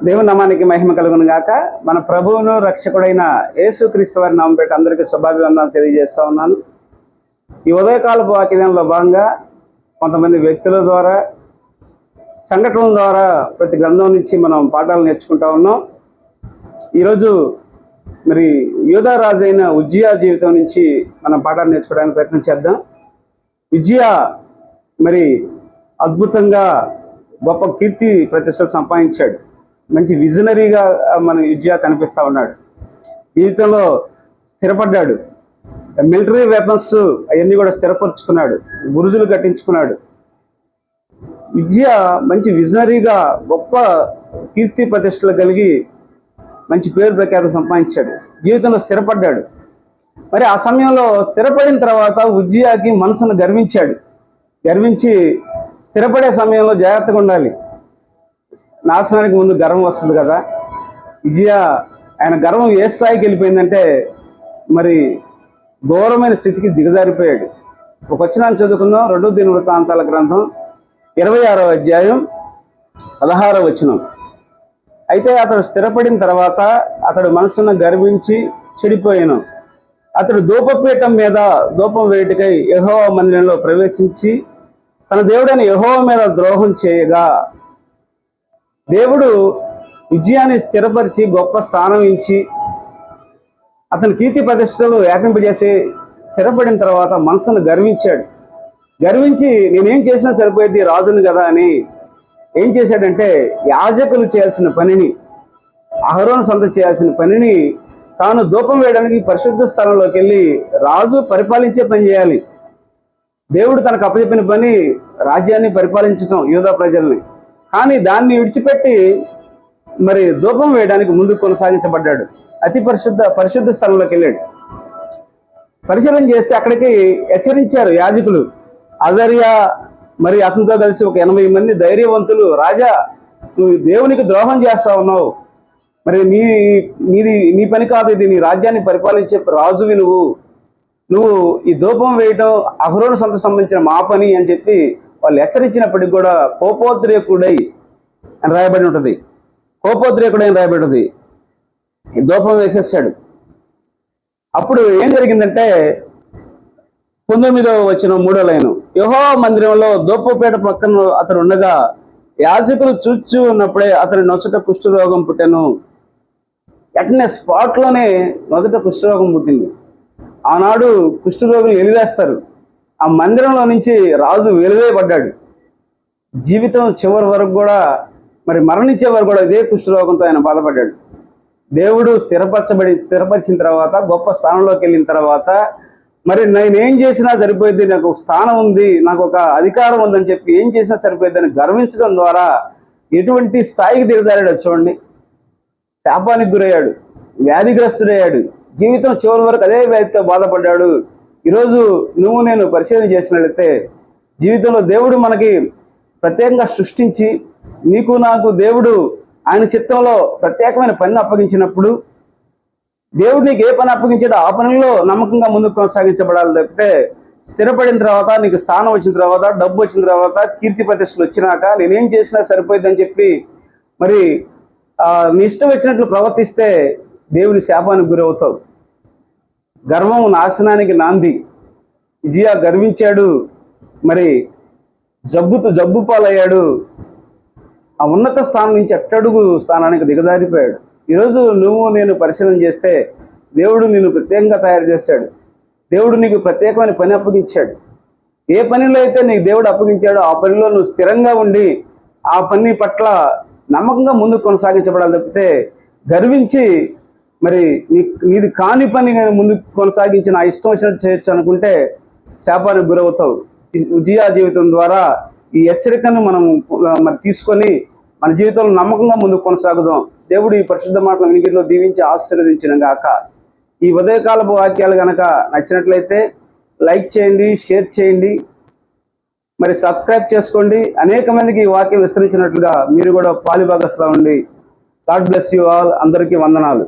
దేవుని నామానికి మహిమ కలుగును గాక. మన ప్రభువును రక్షకుడైన యేసుక్రీస్తు వారి నామం పెట్టి అందరికీ శుభాభివందనాలు తెలియజేస్తా ఉన్నాను. ఈ ఉదయకాలపు వాక్యంలో భాగంగా కొంతమంది వ్యక్తుల ద్వారా, సంఘటనల ద్వారా ప్రతి గ్రంథం నుంచి మనం పాఠాలు నేర్చుకుంటా ఉన్నాం. ఈరోజు మరి యూదా రాజు అయిన ఉజ్జియా జీవితం నుంచి మనం పాఠాలు నేర్చుకోవడానికి ప్రయత్నం చేద్దాం. ఉజ్జియా మరి అద్భుతంగా గొప్ప కీర్తి ప్రతిష్టలు సంపాదించాడు. మంచి విజనరీగా మన ఉజ్జియా కనిపిస్తూ ఉన్నాడు. జీవితంలో స్థిరపడ్డాడు. మిలిటరీ వెపన్స్ అవన్నీ కూడా స్థిరపరుచుకున్నాడు. బురుజులు కట్టించుకున్నాడు. ఉజ్జియా మంచి విజనరీగా గొప్ప కీర్తి ప్రతిష్టలు కలిగి మంచి పేరు ప్రఖ్యాతం సంపాదించాడు. జీవితంలో స్థిరపడ్డాడు. మరి ఆ సమయంలో స్థిరపడిన తర్వాత ఉజ్జియాకి మనసును గర్వించి స్థిరపడే సమయంలో జాగ్రత్తగా ఉండాలి. నాశనానికి ముందు గర్వం వస్తుంది కదా. ఉజ్జియా ఆయన గర్వం ఏ స్థాయికి వెళ్ళిపోయిందంటే మరి ఘోరమైన స్థితికి దిగజారిపోయాడు. ఒక వచనాన్ని చదువుకుందాం. 2 దినవృత్తాంతాల గ్రంథం 26వ అధ్యాయం 16వ వచనం. అయితే అతడు స్థిరపడిన తర్వాత అతడు మనసును గర్వించి చెడిపోయాను. అతడు ధూపపీఠం మీద ధూపం వేయుటకై యెహోవా మందిరంలో ప్రవేశించి తన దేవుడైన యెహోవా మీద ద్రోహం చేయగా దేవుడు ఉజ్జియాని స్థిరపరిచి గొప్ప స్థానం ఇచ్చి అతని కీర్తి ప్రతిష్టలు వ్యాపింపజేసి స్థిరపడిన తర్వాత మనసును గర్వించి నేనేం చేసినా సరిపోయేది రాజును కదా అని ఏం చేశాడంటే యాజకులు చేయాల్సిన పనిని, అహరోను సొంత చేయాల్సిన పనిని తాను ధూపం వేయడానికి పరిశుద్ధ స్థలంలోకి వెళ్ళి రాజు పరిపాలించే పని చేయాలి. దేవుడు తనకు అప్పచెప్పిన పని రాజ్యాన్ని పరిపాలించటం యూదా ప్రజల్ని. కానీ దాన్ని విడిచిపెట్టి మరి ధూపం వేయడానికి ముందుకు కొనసాగించబడ్డాడు. అతి పరిశుద్ధ స్థలంలోకి వెళ్ళాడు. పరిశీలన చేస్తే అక్కడికి హెచ్చరించారు యాజకులు. అజర్యా మరి అతనితో కలిసి ఒక 80 మంది ధైర్యవంతులు, రాజా నువ్వు దేవునికి ద్రోహం చేస్తా ఉన్నావు, మరి నీ పని కాదు ఇది, నీ రాజ్యాన్ని పరిపాలించే రాజువి నువ్వు ఈ ధూపం వేయటం అహరోను సొంత సంబంధించిన మా పని అని చెప్పి వాళ్ళు హెచ్చరించినప్పటికి కూడా కోపోద్రేకుడై అని రాయబడి ఉంటుంది. ఈ ధూపం వేసేసాడు. అప్పుడు ఏం జరిగిందంటే 19వ వచనం 3వ లైను, యెహోవా మందిరంలో ధూపపీఠ పక్కన అతడు ఉండగా యాజకులు చూచి ఉన్నప్పుడే అతని నొసట కుష్ఠరోగం పుట్టెను. వెంటనే స్పాట్లోనే మొదట కుష్ఠరోగం పుట్టింది. ఆనాడు కుష్ఠరోగులు వెలివేస్తారు. ఆ మందిరంలో నుంచి రాజు వెలివేయబడ్డాడు. జీవితం చివరి వరకు కూడా మరి మరణించే వరకు కూడా ఇదే కుష్ఠరోగంతో ఆయన బాధపడ్డాడు. దేవుడు స్థిరపరిచిన తర్వాత గొప్ప స్థానంలోకి వెళ్ళిన తర్వాత మరి నేనేం చేసినా సరిపోయింది, నాకు ఒక స్థానం ఉంది, నాకు ఒక అధికారం ఉందని చెప్పి ఏం చేసినా సరిపోయింది అని గర్వించడం ద్వారా ఎటువంటి స్థాయికి దిగజారాడు చూడండి. శాపానికి గురయ్యాడు, వ్యాధిగ్రస్తుడయ్యాడు. జీవితం చివరి వరకు అదే వ్యాధితో బాధపడ్డాడు. ఈరోజు నువ్వు నేను పరిశీలన చేసినట్లయితే జీవితంలో దేవుడు మనకి ప్రత్యేకంగా సృష్టించి నీకు నాకు దేవుడు ఆయన చిత్తంలో ప్రత్యేకమైన పనిని అప్పగించినప్పుడు దేవుడు నీకు ఏ పని అప్పగించాడో ఆ పనిలో నమ్మకంగా ముందుకు కొనసాగించబడాలి తప్పితే స్థిరపడిన తర్వాత నీకు స్థానం వచ్చిన తర్వాత, డబ్బు వచ్చిన తర్వాత, కీర్తి ప్రతిష్టలు వచ్చినాక నేనేం చేసినా సరిపోయిందని చెప్పి మరి నీ ఇష్టం వచ్చినట్లు ప్రవర్తిస్తే దేవుని శాపానికి గురవుతావు. గర్వం నాశనానికి నాంది. ఉజ్జియా గర్వించాడు, మరి జబ్బు పాలయ్యాడు. ఆ ఉన్నత స్థానం నుంచి అట్టడుగు స్థానానికి దిగజారిపోయాడు. ఈరోజు నువ్వు నేను పరిశీలన చేస్తే దేవుడు నిన్ను ప్రత్యేకంగా తయారు చేశాడు. దేవుడు నీకు ప్రత్యేకమైన పని అప్పగించాడు. ఏ పనిలో అయితే నీకు దేవుడు అప్పగించాడో ఆ పనిలో నువ్వు స్థిరంగా ఉండి ఆ పని పట్ల నమ్మకంగా ముందుకు కొనసాగించబడాలి తప్పితే గర్వించి మరి నీది కాని పని ముందుకు కొనసాగించి నా ఇష్టం వచ్చినట్టు చేయొచ్చు అనుకుంటే శాపానికి గురవుతావు. ఉజ్జియా జీవితం ద్వారా ఈ హెచ్చరికను మనం మరి తీసుకొని మన జీవితంలో నమ్మకంగా ముందుకు కొనసాగుదాం. దేవుడు ఈ పరిశుద్ధ మాటల వినికిడిలో దీవించి ఆశీర్వదించిన గాక. ఈ ఉదయకాలపు వాక్యాలు కనుక నచ్చినట్లయితే లైక్ చేయండి, షేర్ చేయండి, మరి సబ్స్క్రైబ్ చేసుకోండి. అనేక మందికి ఈ వాక్యం విస్తరించినట్లుగా మీరు కూడా పాలిభాగస్తులు ఉండి. God bless you all. అందరికీ వందనాలు.